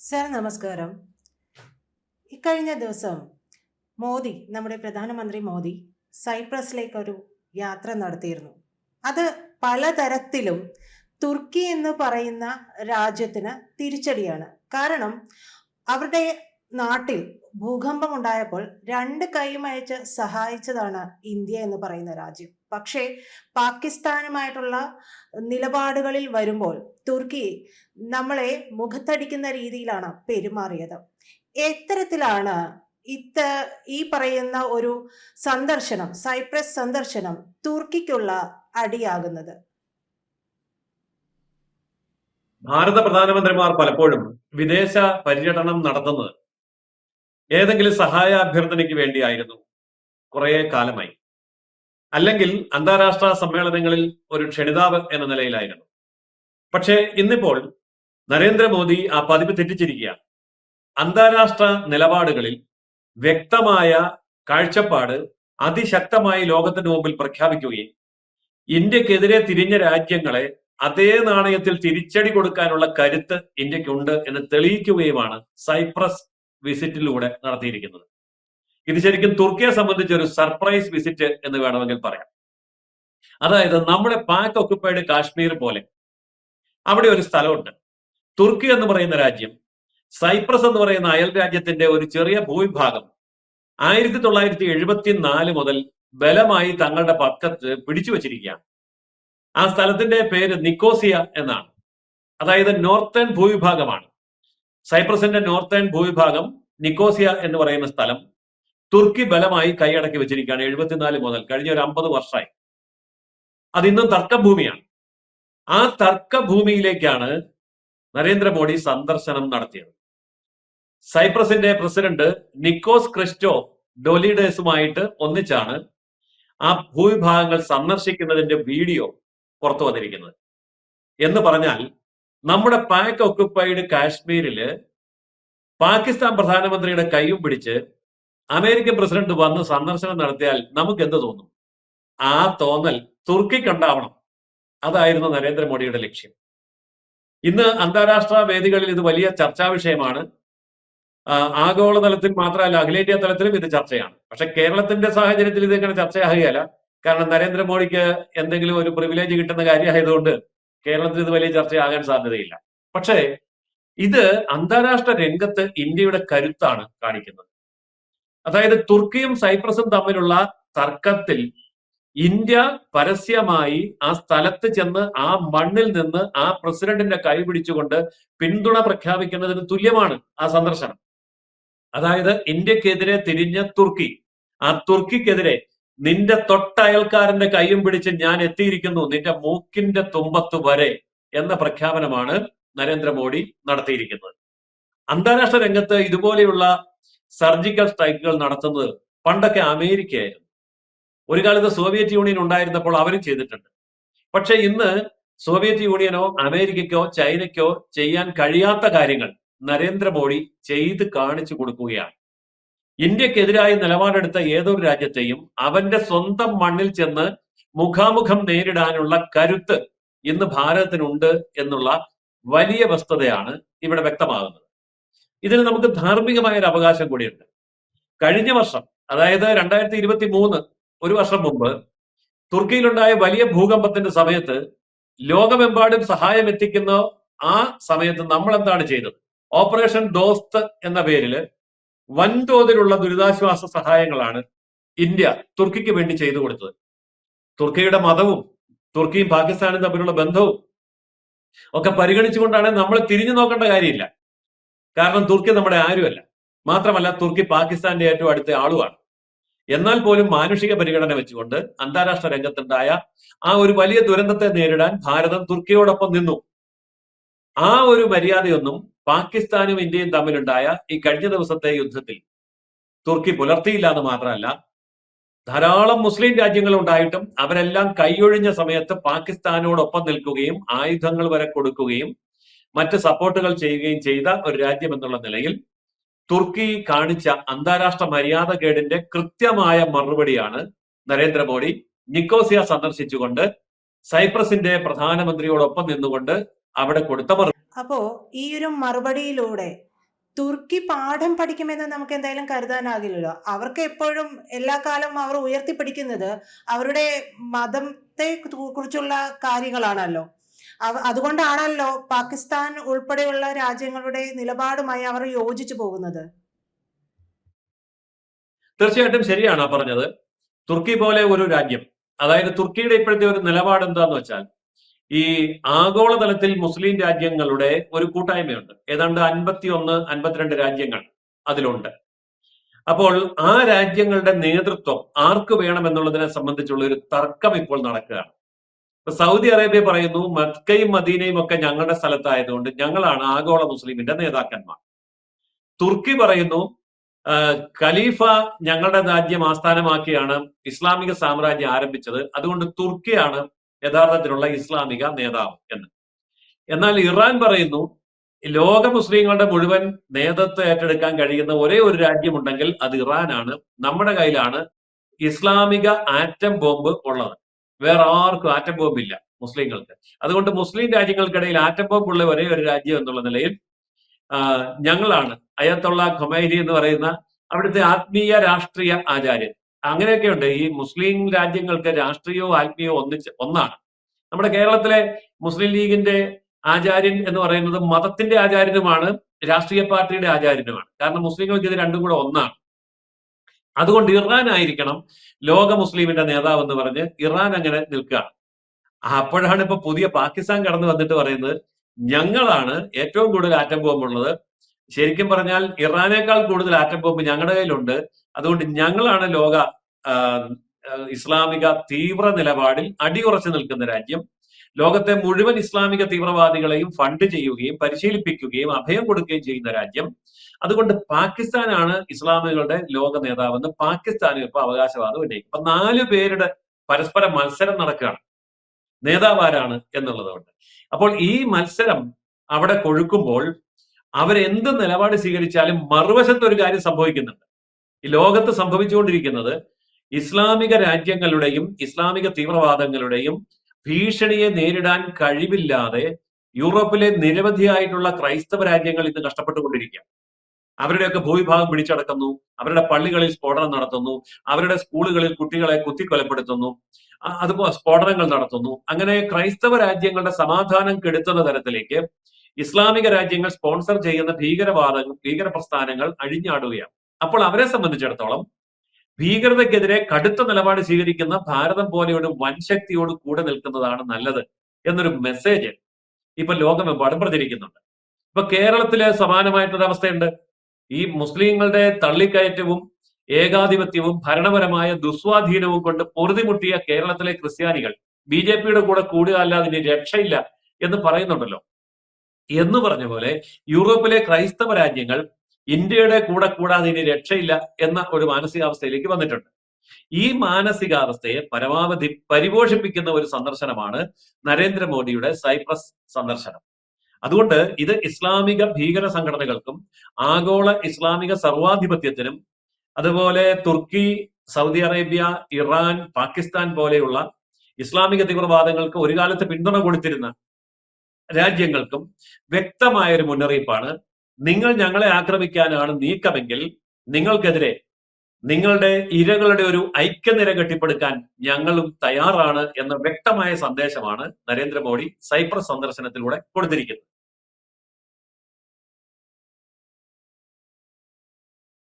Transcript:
Sir നമസ്കാരം. ഇക്കഴിഞ്ഞ ദിവസം നമ്മുടെ പ്രധാനമന്ത്രി മോദി സൈപ്രസിലേക്കൊരു യാത്ര നടത്തിയിരുന്നു. അത് പലതരത്തിലും തുർക്കി എന്ന് പറയുന്ന രാജ്യത്തിന് തിരിച്ചടിയാണ്. കാരണം അവരുടെ നാട്ടിൽ ഭൂകമ്പം ഉണ്ടായപ്പോൾ രണ്ട് കൈയും അയച്ച് സഹായിച്ചതാണ് ഇന്ത്യ എന്ന് പറയുന്ന രാജ്യം. പക്ഷേ പാകിസ്ഥാനുമായിട്ടുള്ള നിലപാടുകളിൽ വരുമ്പോൾ തുർക്കി നമ്മളെ മുഖത്തടിക്കുന്ന രീതിയിലാണ് പെരുമാറിയത്. എത്തരത്തിലാണ് ഈ പറയുന്ന ഒരു സന്ദർശനം, സൈപ്രസ് സന്ദർശനം തുർക്കിക്കുള്ള അടിയാകുന്നത്? ഭാരത പ്രധാനമന്ത്രിമാർ പലപ്പോഴും വിദേശ പര്യടനം നടത്തുന്നത് ഏതെങ്കിലും സഹായ അഭ്യർത്ഥനയ്ക്ക് വേണ്ടിയായിരുന്നു കുറെ കാലമായി, അല്ലെങ്കിൽ അന്താരാഷ്ട്ര സമ്മേളനങ്ങളിൽ ഒരു ക്ഷണിതാവ് എന്ന നിലയിലായിരുന്നു. പക്ഷേ ഇന്നിപ്പോൾ നരേന്ദ്രമോദി ആ പതിവ് തെറ്റിച്ചിരിക്കുകയാണ്. അന്താരാഷ്ട്ര നിലപാടുകളിൽ വ്യക്തമായ കാഴ്ചപ്പാട് അതിശക്തമായി ലോകത്തിന് മുമ്പിൽ പ്രഖ്യാപിക്കുകയും ഇന്ത്യക്കെതിരെ തിരിഞ്ഞ രാജ്യങ്ങളെ അതേ നാണയത്തിൽ തിരിച്ചടി കൊടുക്കാനുള്ള കരുത്ത് ഇന്ത്യക്കുണ്ട് എന്ന് തെളിയിക്കുകയുമാണ് സൈപ്രസ് വിസിറ്റിലൂടെ നടത്തിയിരിക്കുന്നത്. ഇത് ശരിക്കും തുർക്കിയെ സംബന്ധിച്ച് ഒരു സർപ്രൈസ് വിസിറ്റ് എന്ന് വേണമെങ്കിൽ പറയാം. അതായത് നമ്മുടെ പാക് ഒക്കുപ്പൈഡ് കാശ്മീർ പോലെ അവിടെ ഒരു സ്ഥലമുണ്ട്. തുർക്കി എന്ന് പറയുന്ന രാജ്യം സൈപ്രസ് എന്ന് പറയുന്ന അയൽ രാജ്യത്തിന്റെ ഒരു ചെറിയ ഭൂവിഭാഗം 1974 മുതൽ ബലമായി തങ്ങളുടെ പക്കത്ത് പിടിച്ചു വച്ചിരിക്കുകയാണ്. ആ സ്ഥലത്തിന്റെ പേര് നിക്കോസിയ എന്നാണ്. അതായത് നോർത്തേൺ ഭൂവിഭാഗമാണ്. സൈപ്രസിന്റെ നോർത്തേൺ ഭൂവിഭാഗം നിക്കോസിയ എന്ന് പറയുന്ന സ്ഥലം തുർക്കി ബലമായി കൈയടക്കി വെച്ചിരിക്കുകയാണ് 74 മുതൽ. കഴിഞ്ഞ ഒരു 50 വർഷമായി അതിന്നും തർക്കഭൂമിയാണ്. ആ തർക്കഭൂമിയിലേക്കാണ് നരേന്ദ്രമോദി സന്ദർശനം നടത്തിയത്. സൈപ്രസിന്റെ പ്രസിഡന്റ് നിക്കോസ് ക്രിസ്റ്റോ ഡൊലിഡേസുമായിട്ട് ഒന്നിച്ചാണ് ആ ഭൂവിഭാഗങ്ങൾ സന്ദർശിക്കുന്നതിന്റെ വീഡിയോ പുറത്തു വന്നിരിക്കുന്നത്. എന്ന് പറഞ്ഞാൽ നമ്മുടെ പാക് ഒക്കുപ്പൈഡ് കാശ്മീരില് പാകിസ്ഥാൻ പ്രധാനമന്ത്രിയുടെ കൈയും പിടിച്ച് അമേരിക്കൻ പ്രസിഡന്റ് വന്ന് സന്ദർശനം നടത്തിയാൽ നമുക്ക് എന്ത് തോന്നും? ആ തോന്നൽ തുർക്കിക്കുണ്ടാവണം. അതായിരുന്നു നരേന്ദ്രമോദിയുടെ ലക്ഷ്യം. ഇന്ന് അന്താരാഷ്ട്ര വേദികളിൽ ഇത് വലിയ ചർച്ചാ വിഷയമാണ്. ആഗോളതലത്തിൽ മാത്രമല്ല, അഖിലേന്ത്യാ തലത്തിലും ഇത് ചർച്ചയാണ്. പക്ഷെ കേരളത്തിന്റെ സാഹചര്യത്തിൽ ഇതെങ്ങനെ ചർച്ചയാകുകയല്ല. കാരണം നരേന്ദ്രമോദിക്ക് എന്തെങ്കിലും ഒരു പ്രിവിലേജ് കിട്ടുന്ന കാര്യമായതുകൊണ്ട് കേരളത്തിൽ ഇത് വലിയ ചർച്ചയാകാൻ സാധ്യതയില്ല. പക്ഷേ ഇത് അന്താരാഷ്ട്ര രംഗത്ത് ഇന്ത്യയുടെ കരുത്താണ് കാണിക്കുന്നത്. അതായത് തുർക്കിയും സൈപ്രസും തമ്മിലുള്ള തർക്കത്തിൽ ഇന്ത്യ പരസ്യമായി ആ സ്ഥലത്ത് ചെന്ന് ആ മണ്ണിൽ നിന്ന് ആ പ്രസിഡന്റിന്റെ കൈ പിടിച്ചുകൊണ്ട് പിന്തുണ പ്രഖ്യാപിക്കുന്നതിന് തുല്യമാണ് ആ സന്ദർശനം. അതായത് ഇന്ത്യക്കെതിരെ തിരിഞ്ഞ തുർക്കി, ആ തുർക്കിക്കെതിരെ നിന്റെ തൊട്ടയൽക്കാരന്റെ കൈയും പിടിച്ച് ഞാൻ എത്തിയിരിക്കുന്നു, നിന്റെ മൂക്കിന്റെ തുമ്പത്ത് വരെ എന്ന പ്രഖ്യാപനമാണ് നരേന്ദ്രമോദി നടത്തിയിരിക്കുന്നത്. അന്താരാഷ്ട്ര രംഗത്ത് ഇതുപോലെയുള്ള സർജിക്കൽ സ്ട്രൈക്കുകൾ നടത്തുന്നത് പണ്ടൊക്കെ അമേരിക്കയായിരുന്നു. ഒരു കാലത്ത് സോവിയറ്റ് യൂണിയൻ ഉണ്ടായിരുന്നപ്പോൾ അവരും ചെയ്തിട്ടുണ്ട്. പക്ഷെ ഇന്ന് സോവിയറ്റ് യൂണിയനോ അമേരിക്കയ്ക്കോ ചൈനയ്ക്കോ ചെയ്യാൻ കഴിയാത്ത കാര്യങ്ങൾ നരേന്ദ്രമോദി ചെയ്ത് കാണിച്ചു കൊടുക്കുകയാണ്. ഇന്ത്യക്കെതിരായി നിലപാടെടുത്ത ഏതൊരു രാജ്യത്തെയും അവന്റെ സ്വന്തം മണ്ണിൽ ചെന്ന് മുഖാമുഖം നേരിടാനുള്ള കരുത്ത് ഇന്ന് ഭാരതത്തിനുണ്ട് എന്നുള്ള വലിയ വസ്തുതയാണ് ഇവിടെ വ്യക്തമാകുന്നത്. ഇതിന് നമുക്ക് ധാർമ്മികമായ ഒരു അവകാശം കൂടിയുണ്ട്. കഴിഞ്ഞ വർഷം, അതായത് 2023, ഒരു വർഷം മുമ്പ് തുർക്കിയിലുണ്ടായ വലിയ ഭൂകമ്പത്തിന്റെ സമയത്ത് ലോകമെമ്പാടും സഹായം എത്തിക്കുന്ന ആ സമയത്ത് നമ്മൾ എന്താണ് ചെയ്തത്? ഓപ്പറേഷൻ ദോസ്ത് എന്ന പേരിൽ വൻതോതിലുള്ള ദുരിതാശ്വാസ സഹായങ്ങളാണ് ഇന്ത്യ തുർക്കിക്ക് വേണ്ടി ചെയ്തു കൊടുത്തത്. തുർക്കിയുടെ മതവും തുർക്കിയും പാകിസ്ഥാനും തമ്മിലുള്ള ബന്ധവും ഒക്കെ പരിഗണിച്ചുകൊണ്ടാണ് നമ്മൾ തിരിഞ്ഞു നോക്കേണ്ട കാര്യമില്ല. കാരണം തുർക്കി നമ്മുടെ ആരുമല്ല. മാത്രമല്ല തുർക്കി പാകിസ്ഥാന്റെ ഏറ്റവും അടുത്ത ആളുമാണ്. എന്നാൽ പോലും മാനുഷിക പരിഗണന വെച്ചുകൊണ്ട് അന്താരാഷ്ട്ര രംഗത്തുണ്ടായ ആ ഒരു വലിയ ദുരന്തത്തെ നേരിടാൻ ഭാരതം തുർക്കിയോടൊപ്പം നിന്നു. ആ ഒരു മര്യാദയൊന്നും പാകിസ്ഥാനും ഇന്ത്യയും തമ്മിലുണ്ടായ ഈ കഴിഞ്ഞ ദിവസത്തെ യുദ്ധത്തിൽ തുർക്കി പുലർത്തിയില്ല എന്ന് മാത്രമല്ല, ധാരാളം മുസ്ലിം രാജ്യങ്ങൾ ഉണ്ടായിട്ടും അവരെല്ലാം കൈയൊഴിഞ്ഞ സമയത്ത് പാകിസ്ഥാനോടൊപ്പം നിൽക്കുകയും ആയുധങ്ങൾ വരെ കൊടുക്കുകയും മറ്റ് സപ്പോർട്ടുകൾ ചെയ്യുകയും ചെയ്ത ഒരു രാജ്യം എന്നുള്ള നിലയിൽ തുർക്കി കാണിച്ച അന്താരാഷ്ട്ര മര്യാദകേടിന്റെ കൃത്യമായ മറുപടിയാണ് നരേന്ദ്രമോദി നിക്കോസിയ സന്ദർശിച്ചുകൊണ്ട് സൈപ്രസിന്റെ പ്രധാനമന്ത്രിയോടൊപ്പം നിന്നുകൊണ്ട് അവിടെ കൊടുത്ത മറുപടി. അപ്പോ ഈ ഒരു മറുപടിയിലൂടെ തുർക്കി പാഠം പഠിക്കുമെന്ന് നമുക്ക് എന്തായാലും കരുതാനാകില്ലല്ലോ. അവർക്ക് എപ്പോഴും എല്ലാ കാലം അവർ ഉയർത്തിപ്പിടിക്കുന്നത് അവരുടെ മതത്തെ കുറിച്ചുള്ള കാര്യങ്ങളാണല്ലോ. അതുകൊണ്ടാണല്ലോ പാകിസ്ഥാൻ ഉൾപ്പെടെയുള്ള രാജ്യങ്ങളുടെ നിലപാടുമായി അവർ യോജിച്ചു പോകുന്നത്. തീർച്ചയായിട്ടും ശരിയാണ് പറഞ്ഞത്. തുർക്കി പോലെ ഒരു രാജ്യം, അതായത് തുർക്കിയുടെ ഇപ്പോഴത്തെ ഒരു നിലപാട് എന്താന്ന് വെച്ചാൽ, ഈ ആഗോളതലത്തിൽ മുസ്ലിം രാജ്യങ്ങളുടെ ഒരു കൂട്ടായ്മയുണ്ട്. ഏതാണ്ട് 52 രാജ്യങ്ങൾ അതിലുണ്ട്. അപ്പോൾ ആ രാജ്യങ്ങളുടെ നേതൃത്വം ആർക്ക് വേണമെന്നുള്ളതിനെ സംബന്ധിച്ചുള്ള ഒരു തർക്കം ഇപ്പോൾ നടക്കുകയാണ്. സൗദി അറേബ്യ പറയുന്നു മക്കയും മദീനയും ഒക്കെ ഞങ്ങളുടെ സ്ഥലത്തായതുകൊണ്ട് ഞങ്ങളാണ് ആഗോള മുസ്ലിമിന്റെ നേതാക്കന്മാർ. തുർക്കി പറയുന്നു ഖലീഫ ഞങ്ങളുടെ രാജ്യം ആസ്ഥാനമാക്കിയാണ് ഇസ്ലാമിക സാമ്രാജ്യം ആരംഭിച്ചത്, അതുകൊണ്ട് തുർക്കിയാണ് യഥാർത്ഥത്തിലുള്ള ഇസ്ലാമിക നേതാവ് എന്ന്. എന്നാൽ ഇറാൻ പറയുന്നു ലോക മുസ്ലിങ്ങളുടെ മുഴുവൻ നേതൃത്വം ഏറ്റെടുക്കാൻ കഴിയുന്ന ഒരേ ഒരു രാജ്യമുണ്ടെങ്കിൽ അത് ഇറാനാണ്, നമ്മുടെ കയ്യിലാണ് ഇസ്ലാമിക ആറ്റം ബോംബ് ഉള്ളത്, വേറെ ആർക്കും ആറ്റം ബോംബ് ഇല്ല മുസ്ലിങ്ങൾക്ക്. അതുകൊണ്ട് മുസ്ലിം രാജ്യങ്ങൾക്കിടയിൽ ആറ്റം ബോംബ് ഉള്ള ഒരേ ഒരു രാജ്യം എന്നുള്ള നിലയിൽ ഞങ്ങളാണ് അയത്തുള്ള ഖൊമൈനി എന്ന് പറയുന്ന അവിടുത്തെ ആത്മീയ രാഷ്ട്രീയ ആചാര്യൻ. അങ്ങനെയൊക്കെയുണ്ട്. ഈ മുസ്ലിം രാജ്യങ്ങൾക്ക് രാഷ്ട്രീയവും ആത്മീയവും ഒന്നാണ്. നമ്മുടെ കേരളത്തിലെ മുസ്ലിം ലീഗിന്റെ ആചാര്യൻ എന്ന് പറയുന്നത് മതത്തിന്റെ ആചാര്യനുമാണ്, രാഷ്ട്രീയ പാർട്ടിയുടെ ആചാര്യനുമാണ്. കാരണം മുസ്ലിങ്ങൾക്ക് ഇത് രണ്ടും കൂടെ ഒന്നാണ്. അതുകൊണ്ട് ഇറാൻ ആയിരിക്കണം ലോക മുസ്ലിമിന്റെ നേതാവ് എന്ന് പറഞ്ഞ് ഇറാൻ അങ്ങനെ നിൽക്കുകയാണ്. അപ്പോഴാണ് ഇപ്പൊ പുതിയ പാകിസ്ഥാൻ കടന്നു വന്നിട്ട് പറയുന്നത് ഞങ്ങളാണ് ഏറ്റവും കൂടുതൽ ആറ്റം ബോംബ് ഉള്ളത്, ശരിക്കും പറഞ്ഞാൽ ഇറാനേക്കാൾ കൂടുതൽ ആറ്റം ബോംബ് ഞങ്ങളുടെ കയ്യിലുണ്ട്, അതുകൊണ്ട് ഞങ്ങളാണ് ലോക ഇസ്ലാമിക തീവ്ര നിലപാടിൽ അടിയുറച്ചു നിൽക്കുന്ന രാജ്യം, ലോകത്തെ മുഴുവൻ ഇസ്ലാമിക തീവ്രവാദികളെയും ഫണ്ട് ചെയ്യുകയും പരിശീലിപ്പിക്കുകയും അഭയം കൊടുക്കുകയും ചെയ്യുന്ന രാജ്യം, അതുകൊണ്ട് പാകിസ്ഥാനാണ് ഇസ്ലാമികളുടെ ലോക നേതാവെന്ന് പാകിസ്ഥാനും ഇപ്പൊ അവകാശവാദം ഉന്നയിക്കും. അപ്പൊ 4 പേരുടെ പരസ്പര മത്സരം നടക്കുകയാണ് നേതാവ് ആരാണ് എന്നുള്ളതുകൊണ്ട്. അപ്പോൾ ഈ മത്സരം അവിടെ കൊഴുക്കുമ്പോൾ അവരെന്ത് നിലപാട് സ്വീകരിച്ചാലും മറുവശത്ത് ഒരു കാര്യം സംഭവിക്കുന്നുണ്ട്. ഈ ലോകത്ത് സംഭവിച്ചുകൊണ്ടിരിക്കുന്നത് ഇസ്ലാമിക രാജ്യങ്ങളുടെയും ഇസ്ലാമിക തീവ്രവാദങ്ങളുടെയും ഭീഷണിയെ നേരിടാൻ കഴിവില്ലാതെ യൂറോപ്പിലെ നിരവധിയായിട്ടുള്ള ക്രൈസ്തവ രാജ്യങ്ങൾ ഇന്ന് കഷ്ടപ്പെട്ടുകൊണ്ടിരിക്കുക. അവരുടെയൊക്കെ ഭൂവിഭാഗം പിടിച്ചടക്കുന്നു, അവരുടെ പള്ളികളിൽ സ്ഫോടനം നടത്തുന്നു, അവരുടെ സ്കൂളുകളിൽ കുട്ടികളെ കുത്തിക്കൊലപ്പെടുത്തുന്നു, അതുപോലെ സ്ഫോടനങ്ങൾ നടത്തുന്നു. അങ്ങനെ ക്രൈസ്തവ രാജ്യങ്ങളുടെ സമാധാനം കെടുത്തുന്ന തരത്തിലേക്ക് ഇസ്ലാമിക രാജ്യങ്ങൾ സ്പോൺസർ ചെയ്യുന്ന ഭീകര പ്രസ്ഥാനങ്ങൾ അഴിഞ്ഞാടുകയാണ്. അപ്പോൾ അവരെ സംബന്ധിച്ചിടത്തോളം ഭീകരതയ്ക്കെതിരെ കടുത്ത നിലപാട് സ്വീകരിക്കുന്ന ഭാരതം പോലെ ഒരു വൻശക്തിയോട് കൂടെ നിൽക്കുന്നതാണ് നല്ലത് എന്നൊരു മെസ്സേജ് ഇപ്പൊ ലോകമെമ്പാടും പ്രചരിക്കുന്നുണ്ട്. ഇപ്പൊ കേരളത്തിലെ സമാനമായിട്ടൊരു അവസ്ഥയുണ്ട്. ഈ മുസ്ലിങ്ങളുടെ തള്ളിക്കയറ്റവും ഏകാധിപത്യവും ഭരണപരമായ ദുസ്വാധീനവും കൊണ്ട് പൊറുതിമുട്ടിയ കേരളത്തിലെ ക്രിസ്ത്യാനികൾ BJPയുടെ കൂടെ കൂടുക അല്ലാതെ ഇനി രക്ഷയില്ല എന്ന് പറയുന്നുണ്ടല്ലോ. എന്ന് പറഞ്ഞ പോലെ യൂറോപ്പിലെ ക്രൈസ്തവ രാജ്യങ്ങൾ ഇന്ത്യയുടെ കൂടെ കൂടാതെ ഇനി രക്ഷയില്ല എന്ന ഒരു മാനസികാവസ്ഥയിലേക്ക് വന്നിട്ടുണ്ട്. ഈ മാനസികാവസ്ഥയെ പരമാവധി പരിപോഷിപ്പിക്കുന്ന ഒരു സന്ദർശനമാണ് നരേന്ദ്രമോദിയുടെ സൈപ്രസ് സന്ദർശനം. അതുകൊണ്ട് ഇത് ഇസ്ലാമിക ഭീകര സംഘടനകൾക്കും ആഗോള ഇസ്ലാമിക സർവാധിപത്യത്തിനും അതുപോലെ തുർക്കി, സൗദി അറേബ്യ, ഇറാൻ, പാകിസ്ഥാൻ പോലെയുള്ള ഇസ്ലാമിക തീവ്രവാദങ്ങൾക്ക് ഒരു കാലത്ത് പിന്തുണ കൊടുത്തിരുന്ന രാജ്യങ്ങൾക്കും വ്യക്തമായ ഒരു മുന്നറിയിപ്പാണ്. നിങ്ങൾ ഞങ്ങളെ ആക്രമിക്കാനാണ് നീക്കമെങ്കിൽ നിങ്ങൾക്കെതിരെ നിങ്ങളുടെ ഇരകളുടെ ഒരു ഐക്യനിര കെട്ടിപ്പടുക്കാൻ ഞങ്ങളും തയ്യാറാണ് എന്ന വ്യക്തമായ സന്ദേശമാണ് നരേന്ദ്രമോദി സൈപ്രസ് സന്ദർശനത്തിലൂടെ കൊടുത്തിരിക്കുന്നത്.